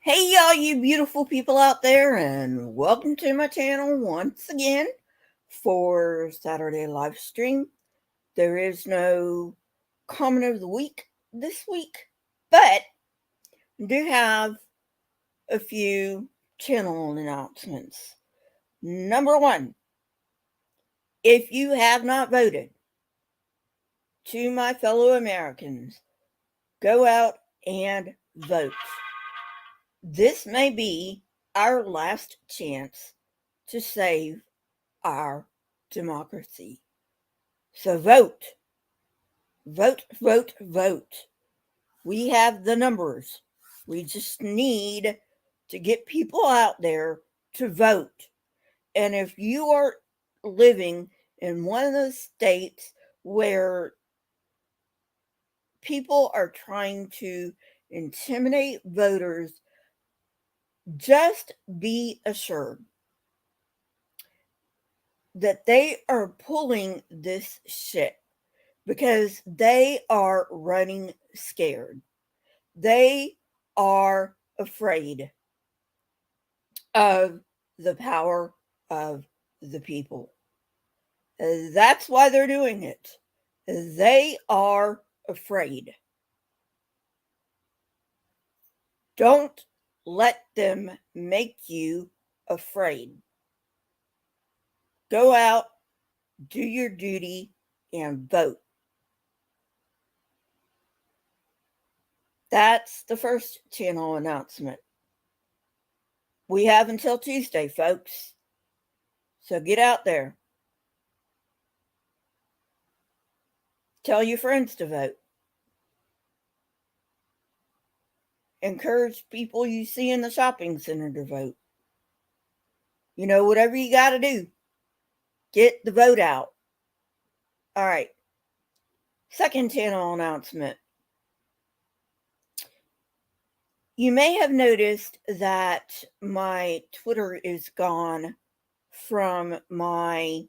Hey, y'all, you beautiful people out there, and welcome to my channel once again for Saturday live stream. There is no comment of the week this week, but I do have a few channel announcements. Number one, if you have not voted, to my fellow Americans, go out and vote. This may be our last chance to save our democracy. So vote, vote, vote, vote. We have the numbers. We just need to get people out there to vote. And if you are living in one of those states where people are trying to intimidate voters, just be assured that they are pulling this shit because they are running scared. They are afraid of the power of the people. That's why they're doing it. They are afraid. Don't let them make you afraid. Go out, do your duty, and vote. That's the first channel announcement. We have until Tuesday, folks. So get out there. Tell your friends to vote. Encourage people you see in the shopping center to vote. Whatever you got to do, get the vote out. All right. Second channel announcement. You may have noticed that my Twitter is gone from my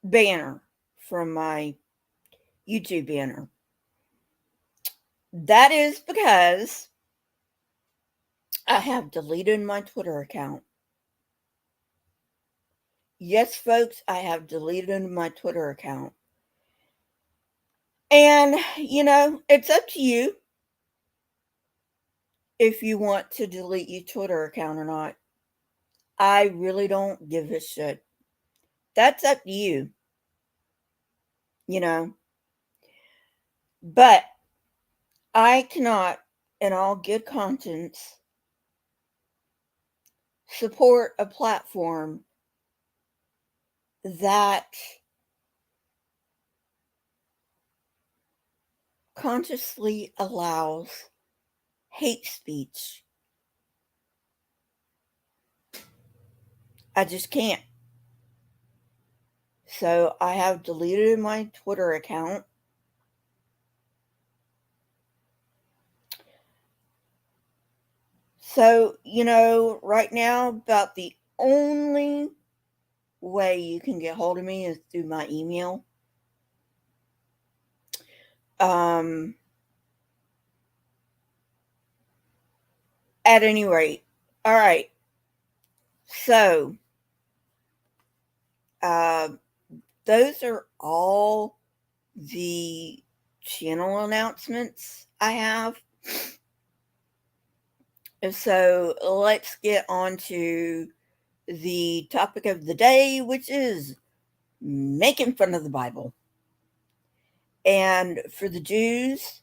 banner, from my YouTube banner. That is because I have deleted my Twitter account. Yes, folks, I have deleted my Twitter account. And, it's up to you if you want to delete your Twitter account or not. I really don't give a shit. That's up to you. But I cannot, in all good conscience, support a platform that consciously allows hate speech. I just can't. So I have deleted my Twitter account. So, right now, about the only way you can get hold of me is through my email. At any rate, all right. So, those are all the channel announcements I have. And so let's get on to the topic of the day, which is making fun of the Bible. And for the Jews,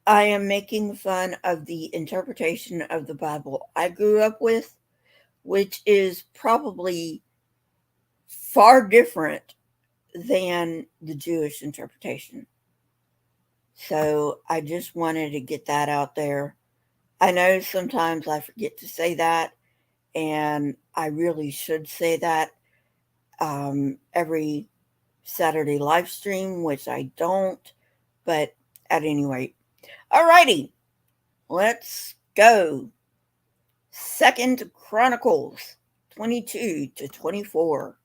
I am making fun of the interpretation of the Bible I grew up with, which is probably far different than the Jewish interpretation. So I just wanted to get that out there. I know sometimes I forget to say that, and I really should say that every Saturday live stream, which I don't, but at any rate. Alrighty, let's go. Second Chronicles 22 to 24.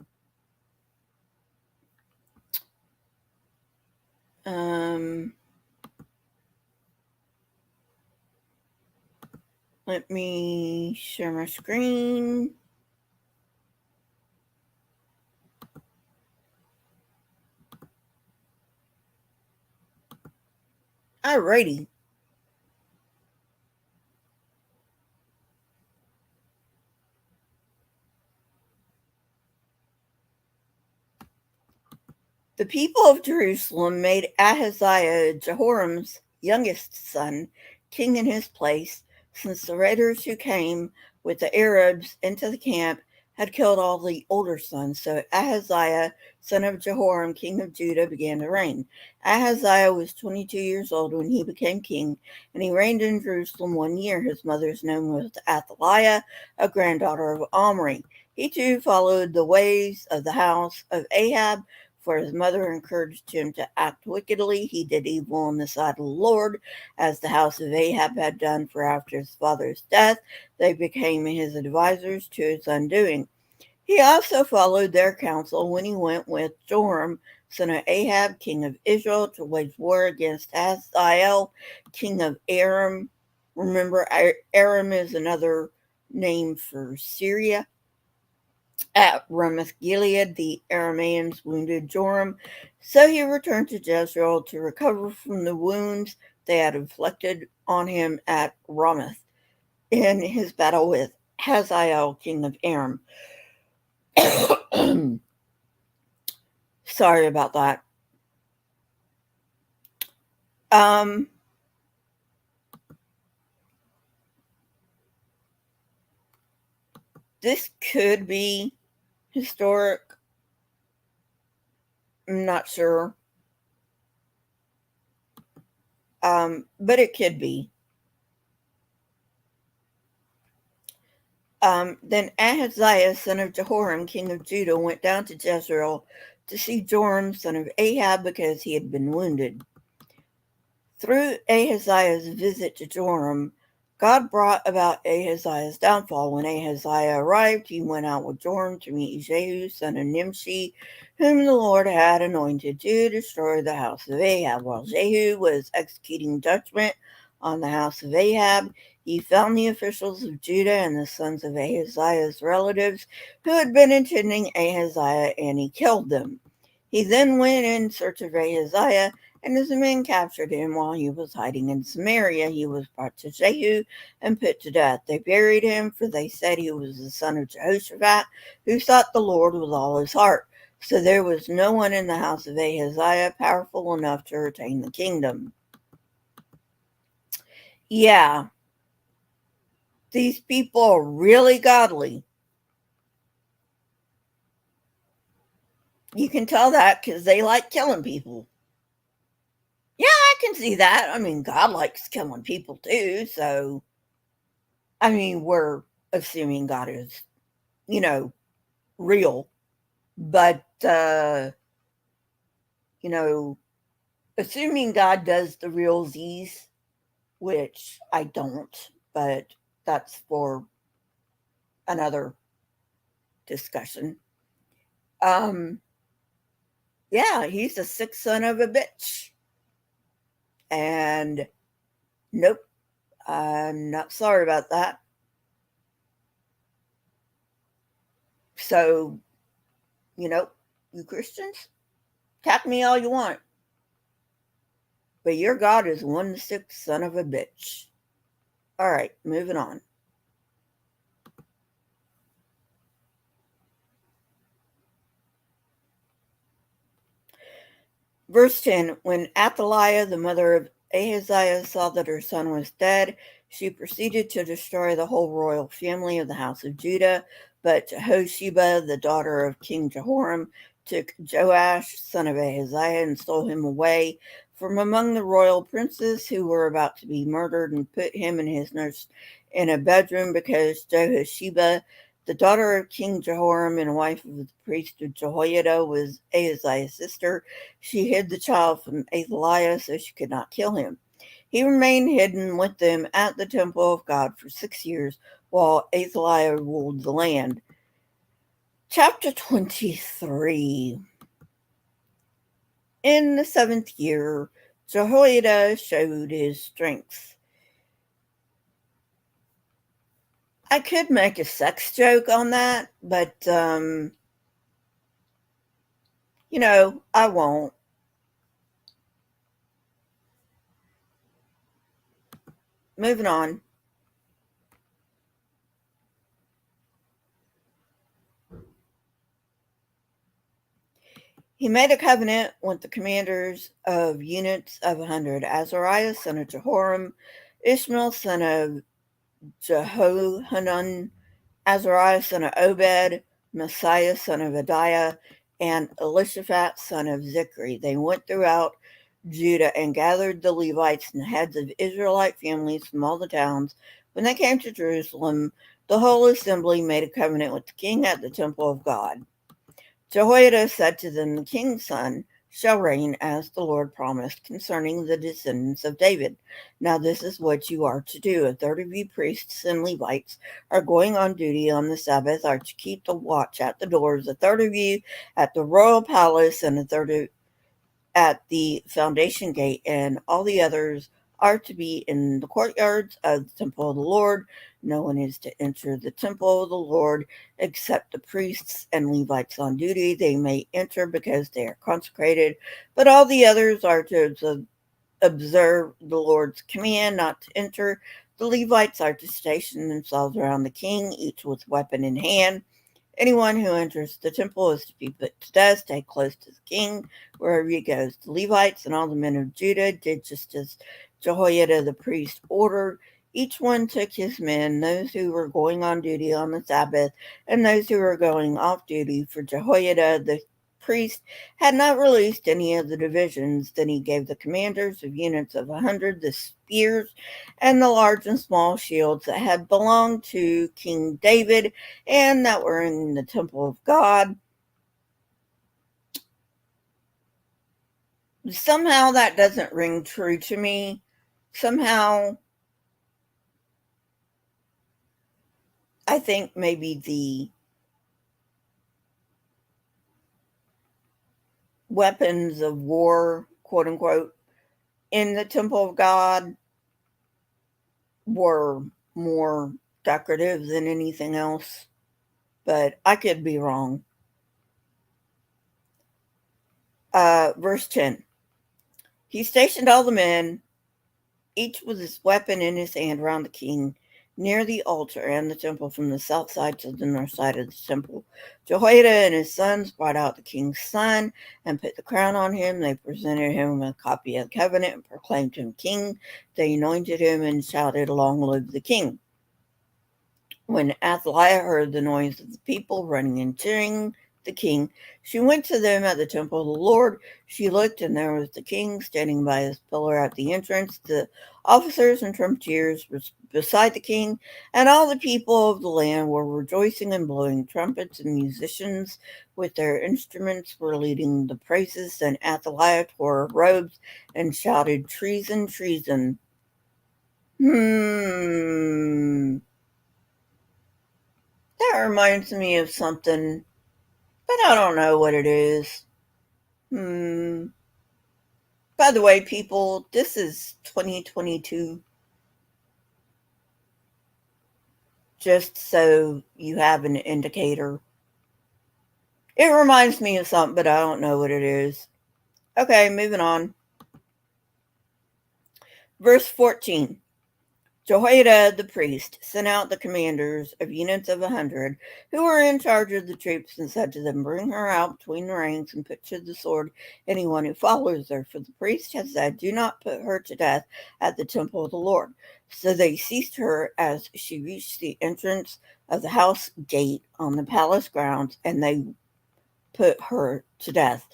Let me share my screen. Alrighty. The people of Jerusalem made Ahaziah, Jehoram's youngest son, king in his place, since the raiders who came with the Arabs into the camp had killed all the older sons. So Ahaziah, son of Jehoram, king of Judah, began to reign. Ahaziah was 22 years old when he became king, and he reigned in Jerusalem 1 year. His mother's name was Athaliah, a granddaughter of Omri. He too followed the ways of the house of Ahab, for his mother encouraged him to act wickedly. He did evil in the sight of the Lord, as the house of Ahab had done, for after his father's death they became his advisers to his undoing. He also followed their counsel when he went with Joram, son of Ahab, king of Israel, to wage war against Hazael, king of Aram. Remember, Aram is another name for Syria. At Ramoth-Gilead, the Arameans wounded Joram, so he returned to Jezreel to recover from the wounds they had inflicted on him at Ramoth in his battle with Hazael, king of Aram. Sorry about that. This could be historic. I'm not sure. But it could be. Then Ahaziah, son of Jehoram, king of Judah, went down to Jezreel to see Joram, son of Ahab, because he had been wounded. Through Ahaziah's visit to Joram, God brought about Ahaziah's downfall. When Ahaziah arrived, he went out with Joram to meet Jehu, son of Nimshi, whom the Lord had anointed to destroy the house of Ahab. While Jehu was executing judgment on the house of Ahab, he found the officials of Judah and the sons of Ahaziah's relatives who had been attending Ahaziah, and he killed them. He then went in search of Ahaziah, and his men captured him while he was hiding in Samaria. He was brought to Jehu and put to death. They buried him, for they said he was the son of Jehoshaphat, who sought the Lord with all his heart. So there was no one in the house of Ahaziah powerful enough to retain the kingdom. Yeah, these people are really godly. You can tell that because they like killing people. Yeah, I can see that. I mean, God likes killing people too, so I mean, we're assuming God is, you know, real, but you know, assuming God does the realsies, which I don't, but that's for another discussion. Um, yeah, he's a sick son of a bitch. And nope, I'm not sorry about that. So, you know, you Christians, attack me all you want. But your God is one sick son of a bitch. All right, moving on. Verse 10, when Athaliah, the mother of Ahaziah, saw that her son was dead, she proceeded to destroy the whole royal family of the house of Judah. But Jehosheba, the daughter of King Jehoram, took Joash, son of Ahaziah, and stole him away from among the royal princes who were about to be murdered, and put him and his nurse in a bedroom, because Jehosheba, the daughter of King Jehoram and wife of the priest of Jehoiada, was Ahaziah's sister. She hid the child from Athaliah so she could not kill him. He remained hidden with them at the temple of God for 6 years while Athaliah ruled the land. Chapter 23. In the 7th year, Jehoiada showed his strength. I could make a sex joke on that, but, I won't. Moving on. He made a covenant with the commanders of units of 100, Azariah, son of Jehoram, Ishmael, son of Jehohanan, Azariah, son of Obed, Messiah, son of Adiah, and Elishaphat, son of Zikri. They went throughout Judah and gathered the Levites and heads of Israelite families from all the towns. When they came to Jerusalem, the whole assembly made a covenant with the king at the temple of God. Jehoiada said to them, the king's son shall reign as the Lord promised concerning the descendants of David. Now this is what you are to do. A third of you priests and Levites are going on duty on the Sabbath, are to keep the watch at the doors, a third of you at the royal palace, and a third at the foundation gate, and all the others are to be in the courtyards of the temple of the Lord. No one is to enter the temple of the Lord except the priests and Levites on duty. They may enter because they are consecrated, but all the others are to observe the Lord's command not to enter. The Levites are to station themselves around the king, each with weapon in hand. Anyone who enters the temple is to be put to death. Stay close to the king wherever he goes. The Levites and all the men of Judah did just as Jehoiada the priest ordered. Each one took his men, those who were going on duty on the Sabbath and those who were going off duty, for Jehoiada the priest had not released any of the divisions. Then he gave the commanders of units of 100 the spears and the large and small shields that had belonged to King David and that were in the temple of God. Somehow that doesn't ring true to me. Somehow I think maybe the weapons of war, quote unquote, in the temple of God were more decorative than anything else, but I could be wrong. Verse 10. He stationed all the men, each with his weapon in his hand, round the king, near the altar and the temple, from the south side to the north side of the temple. Jehoiada and his sons brought out the king's son and put the crown on him. They presented him with a copy of the covenant and proclaimed him king. They anointed him and shouted, "Long live the king." When Athaliah heard the noise of the people running and cheering the king, she went to them at the temple of the Lord. She looked, and there was the king standing by his pillar at the entrance. The officers and trumpeters were beside the king, and all the people of the land were rejoicing and blowing trumpets, and musicians with their instruments were leading the praises. Then Athaliah tore her robes and shouted, "Treason, treason." That reminds me of something, but I don't know what it is. By the way, people, this is 2022. Just so you have an indicator. It reminds me of something, but I don't know what it is. Okay, moving on. Verse 14. Jehoiada the priest sent out the commanders of units of 100 who were in charge of the troops and said to them, "Bring her out between the ranks and put to the sword anyone who follows her." For the priest had said, "Do not put her to death at the temple of the Lord." So they seized her as she reached the entrance of the house gate on the palace grounds, and they put her to death.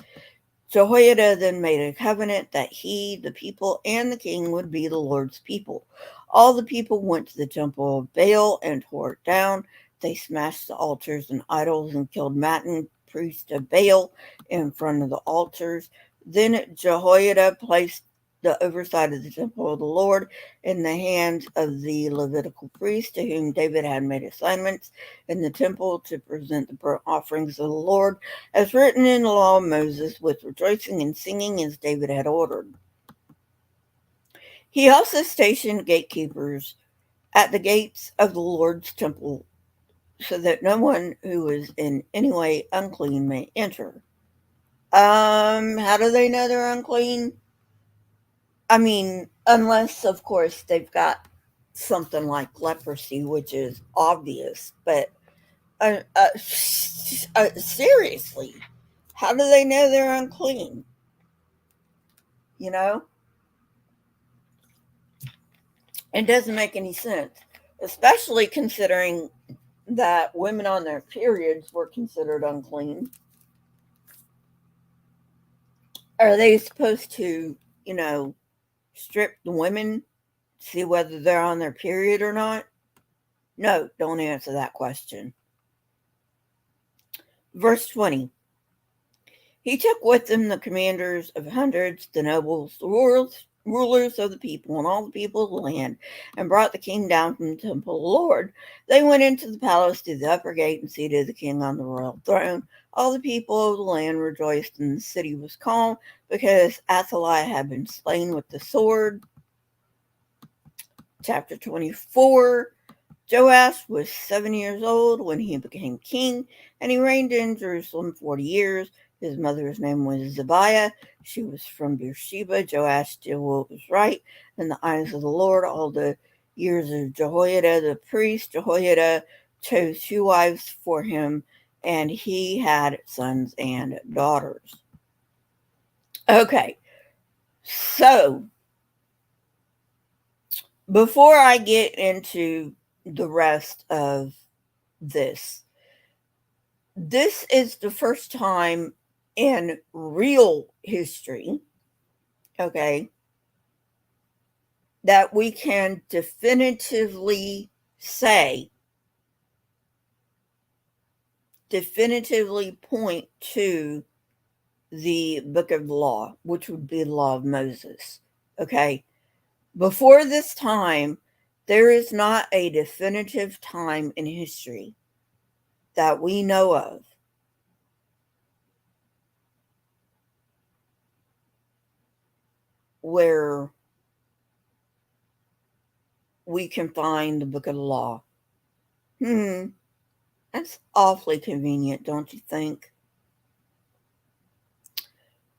Jehoiada then made a covenant that he, the people, and the king would be the Lord's people. All the people went to the temple of Baal and tore it down. They smashed the altars and idols and killed Mattan, priest of Baal, in front of the altars. Then Jehoiada placed the oversight of the temple of the Lord in the hands of the Levitical priests to whom David had made assignments in the temple to present the burnt offerings of the Lord, as written in the law of Moses, with rejoicing and singing as David had ordered. He also stationed gatekeepers at the gates of the Lord's temple so that no one who is in any way unclean may enter. How do they know they're unclean? I mean, unless, of course, they've got something like leprosy, which is obvious. But seriously, how do they know they're unclean? You know, it doesn't make any sense, especially considering that women on their periods were considered unclean. Are they supposed to, you know, strip the women, see whether they're on their period or not? No, don't answer that question. Verse 20. He took with him the commanders of hundreds, the nobles, the rulers of the people, and all the people of the land, and brought the king down from the temple of the Lord. They went into the palace through the upper gate and seated the king on the royal throne. All the people of the land rejoiced, and the city was calm, because Athaliah had been slain with the sword. Chapter 24. Joash was 7 years old when he became king, and he reigned in Jerusalem 40 years. His mother's name was Zibiah. She was from Beersheba. Joash did what was right in the eyes of the Lord all the years of Jehoiada the priest. Jehoiada chose 2 wives for him, and he had sons and daughters. Okay, so before I get into the rest of this is the first time in real history, okay, that we can definitively point to the book of the law, which would be the law of Moses. Okay, before this time, there is not a definitive time in history that we know of where we can find the book of the law. That's awfully convenient, don't you think?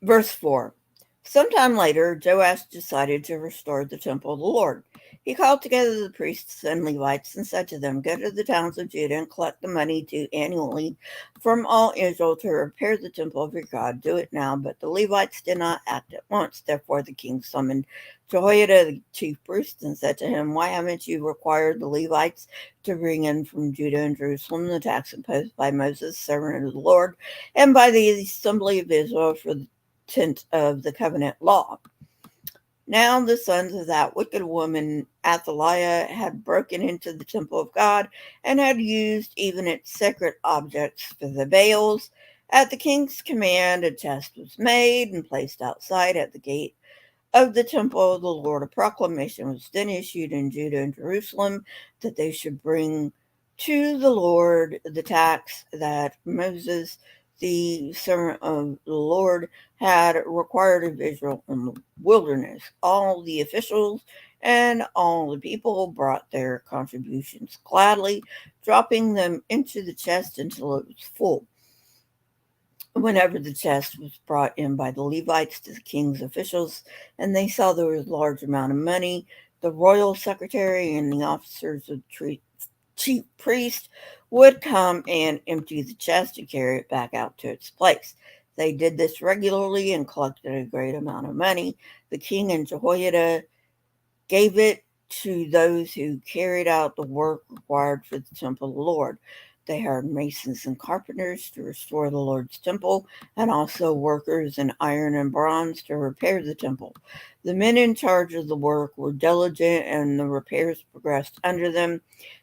Verse 4. Sometime later, Joash decided to restore the temple of the Lord. He called together the priests and Levites and said to them, "Go to the towns of Judah and collect the money due annually from all Israel to repair the temple of your God. Do it now." But the Levites did not act at once. Therefore the king summoned Jehoiada, the chief priest, and said to him, "Why haven't you required the Levites to bring in from Judah and Jerusalem the tax imposed by Moses, servant of the Lord, and by the assembly of Israel for the tent of the covenant law?" Now the sons of that wicked woman Athaliah had broken into the temple of God and had used even its sacred objects for the Baals. At the king's command, a chest was made and placed outside at the gate of the temple of the Lord. A proclamation was then issued in Judah and Jerusalem that they should bring to the Lord the tax that Moses, the servant of the Lord, had required of Israel in the wilderness. All the officials and all the people brought their contributions gladly, dropping them into the chest until it was full. Whenever the chest was brought in by the Levites to the king's officials, and they saw there was a large amount of money, the royal secretary and the officers of the chief priest would come and empty the chest and carry it back out to its place. They did this regularly and collected a great amount of money. The king and Jehoiada gave it to those who carried out the work required for the temple of the Lord. They hired masons and carpenters to restore the Lord's temple, and also workers in iron and bronze to repair the temple. The men in charge of the work were diligent, and the repairs progressed under them.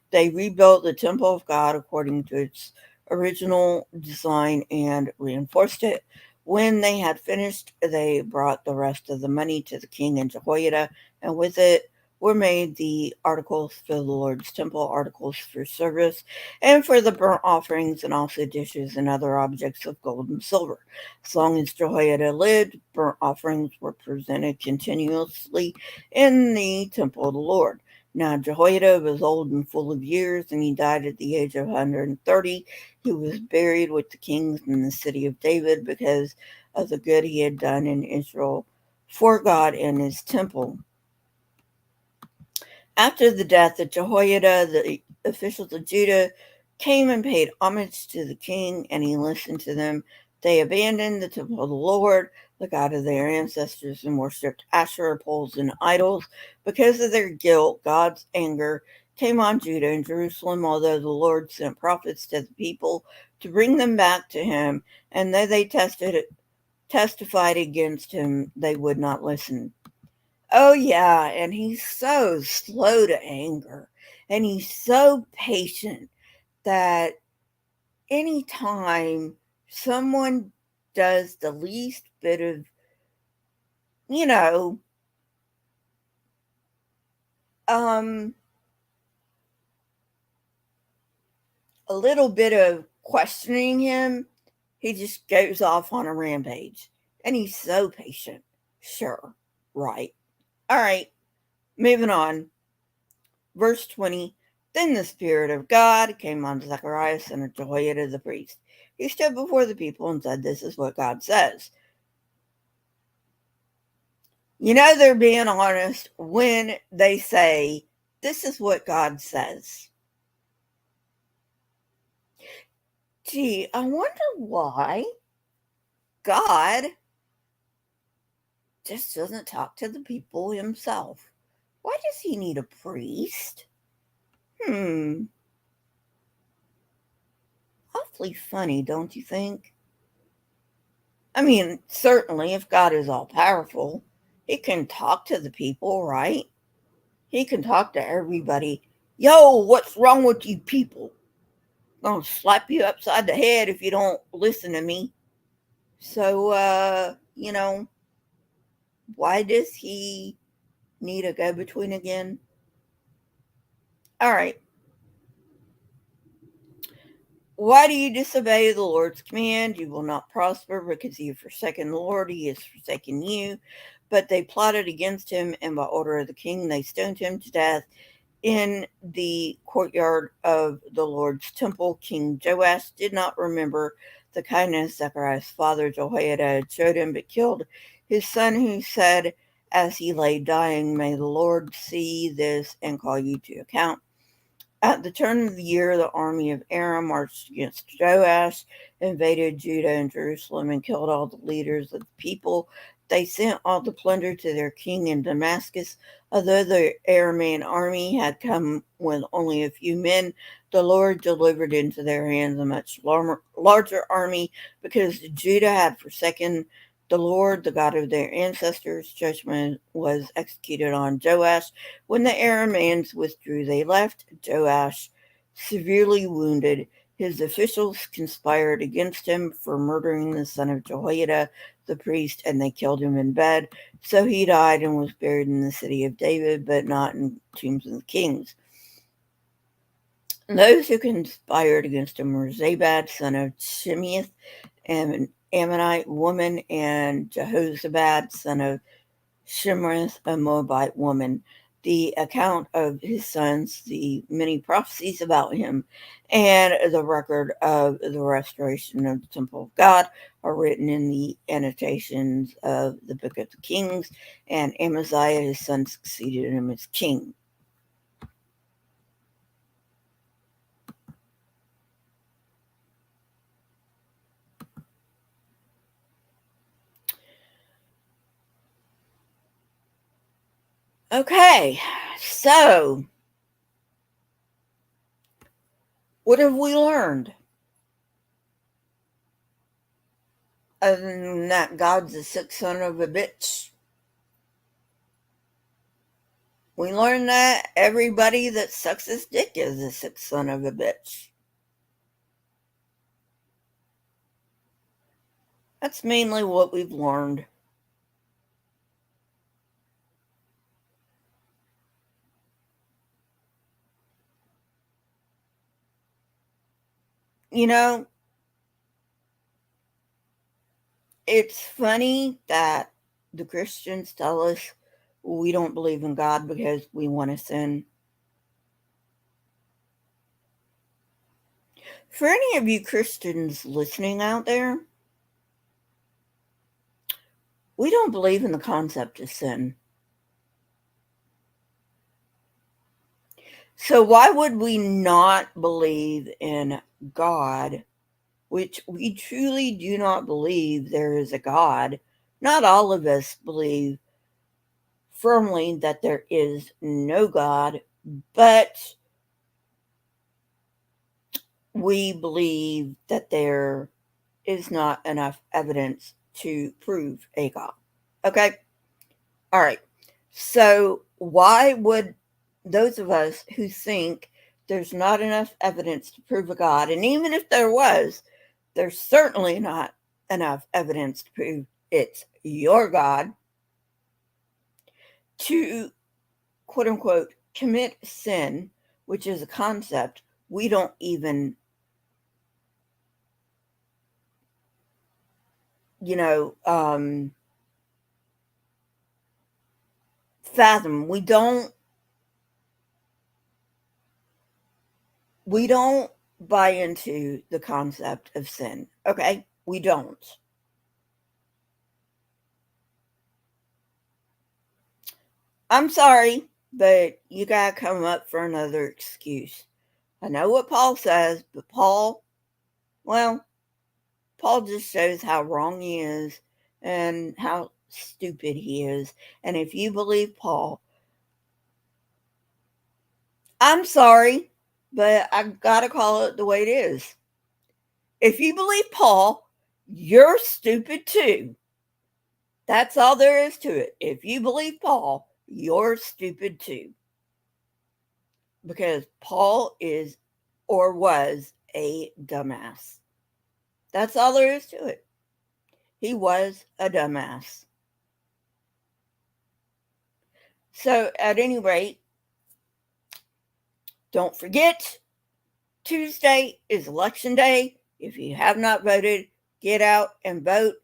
They rebuilt the temple of God according to its original design and reinforced it When they had finished, they brought the rest of the money to the king and Jehoiada, and with it were made the articles for the Lord's temple, articles for service, and for the burnt offerings, and also dishes and other objects of gold and silver. As long as Jehoiada lived, burnt offerings were presented continuously in the temple of the Lord. Now Jehoiada was old and full of years, and he died at the age of 130. He was buried with the kings in the city of David because of the good he had done in Israel for God and his temple. After the death of Jehoiada, the officials of Judah came and paid homage to the king, and he listened to them. They abandoned the temple of the Lord, the God of their ancestors, and worshipped Asherah poles and idols. Because of their guilt, God's anger came on Judah and Jerusalem, although the Lord sent prophets to the people to bring them back to him, and though they testified against him, they would not listen. Oh, yeah, and he's so slow to anger, and he's so patient that anytime someone does the least bit of, you know, um, a little bit of questioning him, he just goes off on a rampage. And he's so patient. Sure, right. All right, moving on. Verse 20. Then the Spirit of God came on Zechariah, son of Jehoiada the priest. He stood before the people and said, This is what God says. You know they're being honest when they say, This is what God says. Gee, I wonder why God just doesn't talk to the people himself. Why does he need a priest? Awfully funny, don't you think? I mean, certainly, if God is all powerful, he can talk to the people, right? He can talk to everybody. Yo, what's wrong with you people? I'm gonna slap you upside the head if you don't listen to me. So, why does he need a go between again? All right. Why do you disobey the Lord's command? You will not prosper because you have forsaken the Lord. He has forsaken you. But they plotted against him, and by order of the king, they stoned him to death in the courtyard of the Lord's temple. King Joash did not remember the kindness Zechariah's father Jehoiada had showed him, but killed his son, who said, as he lay dying, May the Lord see this and call you to account. At the turn of the year, the army of Aram marched against Joash, invaded Judah and Jerusalem, and killed all the leaders of the people. They sent all the plunder to their king in Damascus. Although the Aramean army had come with only a few men, the Lord delivered into their hands a much larger army, because Judah had forsaken the Lord, the God of their ancestors. Judgment was executed on Joash. When the Arameans withdrew, they left Joash severely wounded. His officials conspired against him for murdering the son of Jehoiada, the priest, and they killed him in bed. So he died and was buried in the city of David, but not in tombs of the kings. Those who conspired against him were Zabad, son of Shimeath, an Ammonite woman, and Jehozabad, son of Shimrith, a Moabite woman. The account of his sons, the many prophecies about him, and the record of the restoration of the temple of God are written in the annotations of the book of the Kings, and Amaziah, his son, succeeded him as king. Okay, so what have we learned? Other than that, God's a sick son of a bitch. We learned that everybody that sucks his dick is a sick son of a bitch. That's mainly what we've learned. You know, it's funny that the Christians tell us we don't believe in God because we want to sin. For any of you Christians listening out there, we don't believe in the concept of sin. So why would we not believe in God, which we truly do not believe there is a God? Not all of us believe firmly that there is no God, but we believe that there is not enough evidence to prove a God. Okay? All right. So, why would those of us who think there's not enough evidence to prove a God, and even if there was, there's certainly not enough evidence to prove it's your God, to quote unquote commit sin, which is a concept we don't even, you know, fathom. We don't buy into the concept of sin. Okay? We don't. I'm sorry, but you gotta come up for another excuse. I know what Paul says, but well, Paul just shows how wrong he is and how stupid he is. And if you believe Paul, I'm sorry, but I gotta call it the way it is. If you believe Paul, you're stupid too. That's all there is to it. If you believe Paul, you're stupid too. Because Paul is or was a dumbass. That's all there is to it. He was a dumbass. So, at any rate, don't forget Tuesday is election day. If you have not voted, get out and vote.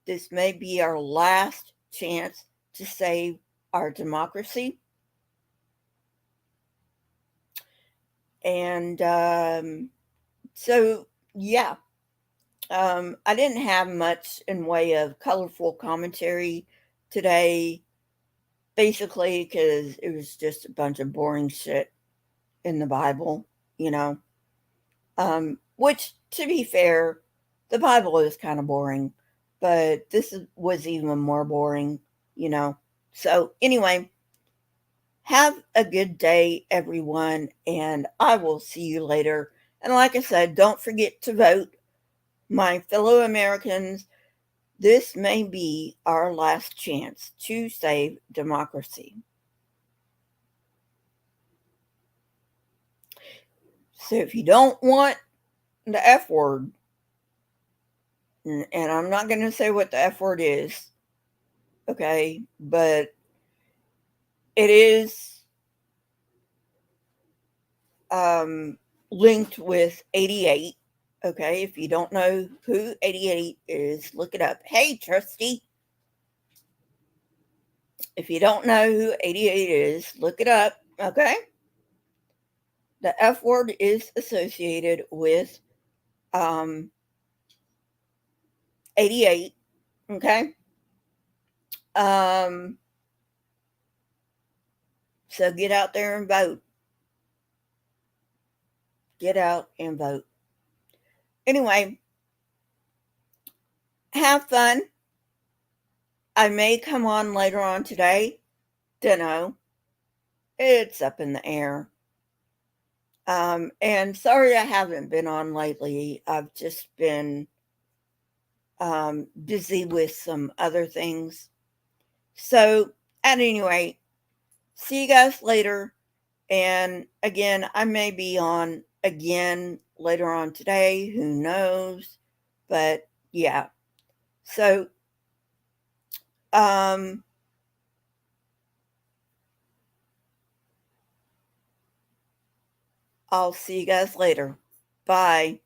This may be our last chance to save our democracy. And so, yeah, I didn't have much in way of colorful commentary today, basically because it was just a bunch of boring shit in the Bible, you know. Which, to be fair, the Bible is kind of boring, but was even more boring, you know. So, anyway, have a good day, everyone, and I will see you later. And like I said, don't forget to vote. My fellow Americans, this may be our last chance to save democracy. So if you don't want the F word, and I'm not going to say what the F word is, okay, but it is um, linked with 88. Okay, if you don't know who 88 is, look it up. Hey, Trusty, if you don't know who 88 is, look it up. Okay, the F word is associated with um, 88. Okay, um, so get out there and vote. Get out and vote. Anyway, have fun. I may come on later on today. Dunno. It's up in the air. And sorry I haven't been on lately. I've just been busy with some other things. So, at any rate, see you guys later. And again, I may be on again later on today. Who knows? But yeah. So, um, I'll see you guys later. Bye.